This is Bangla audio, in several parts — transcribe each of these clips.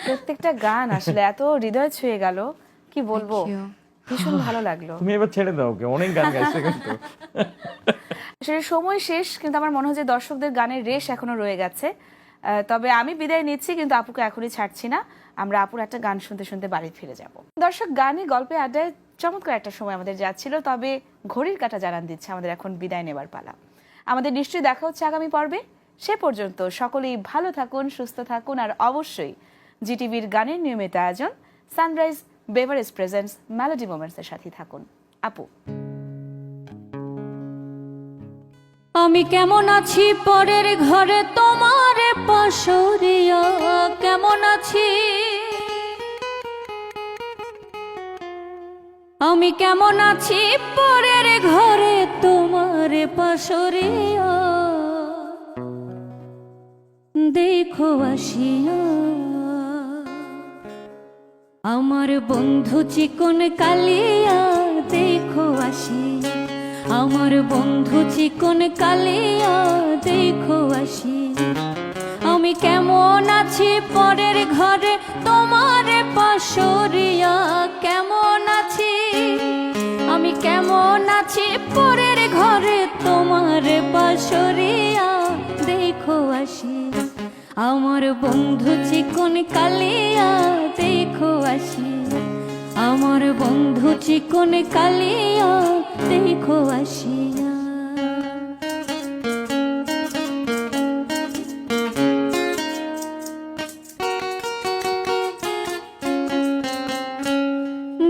প্রত্যেকটা গান আসলে এত হৃদয় ছুঁয়ে গেল, কি বলবো, ভীষণ ভালো লাগলো। তুমি এবার ছেড়ে দাও, ওকে অনেক গান গাইছে কিন্তু। আসলে সময় শেষ, কিন্তু আমার মনে হয় যে দর্শকদের গানের রেশ এখনো রয়ে গেছে। তবে আমি বিদায় নিচ্ছি, কিন্তু আপুকে এখনই ছাড়ছি না। আমরা আপুর একটা গান শুনতে শুনতে বাড়ি ফিরে যাব। দর্শক, গানে গল্পে আড্ডায় চমৎকার একটা সময় আমাদের যাচ্ছিল, তবে ঘড়ির কাঁটা জানান দিচ্ছে আমাদের এখন বিদায় নেবার পালা। আমাদের নিশ্চয়ই দেখা হচ্ছে আগামী পর্বে। সে পর্যন্ত সকলেই ভালো থাকুন, সুস্থ থাকুন, আর অবশ্যই জিটিভির গানের নিয়মিত আয়োজন সানরাইজ বেভারেজ প্রেজেন্টস মেলোডি মোমেন্টসের সাথে থাকুন। আপু, আমি কেমন আছি পরের ঘরে তোমার পাশরিয়া, কেমন আছি আমি কেমন আছি পরের ঘরে তোমার পাশরিয়া, দেখো আসিয়া আমার বন্ধু চিকন কালিয়া, দেখো আসিয়া আমার বন্ধু চিকন কালিয়া, দেখো আসিয়া আমি কেমন আছি পরের ঘরে তোমার পাশরিয়া, কেমন আছি আমি কেমন আছি পরের ঘরে তোমার পাশরিয়া, দেখো আসিয়া আমার বন্ধু চিকন কালিয়া, দেখো আসিয়া আমার বন্ধু চিকন কালিয়া, দেখো আসিয়া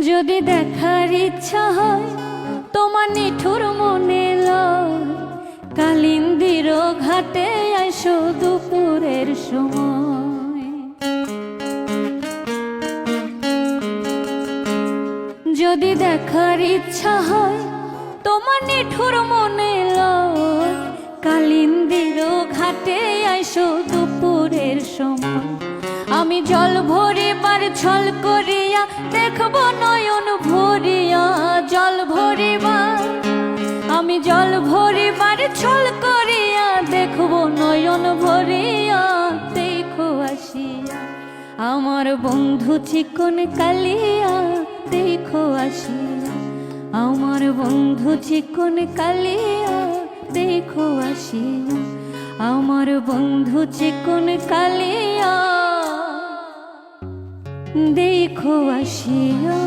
যদি দেখার ইচ্ছা হয় তোমার নিঠুর মনে লয়, কালিন্দির ঘাটে আইসো দুপুরের সময়, যদি দেখার ইচ্ছা হয় তোমার নিঠুর মনে লয়, কালিন্দির ঘাটে আইসো দুপুরের সময়, আমি জল ভরিবার ছল করিয়া দেখব নয়ন ভরিয়া, জল ভরিবার আমি জল ভরিবার ছল করিয়া দেখব নয়ন ভরিয়া, দেখো আসিয়া আমার বন্ধু চিকন কালিয়া, দেখো আসিয়া আমার বন্ধু চিকন কালিয়া, দেখো আসিয়া আমার বন্ধু চিকন কালিয়া, দেখো আসিয়া।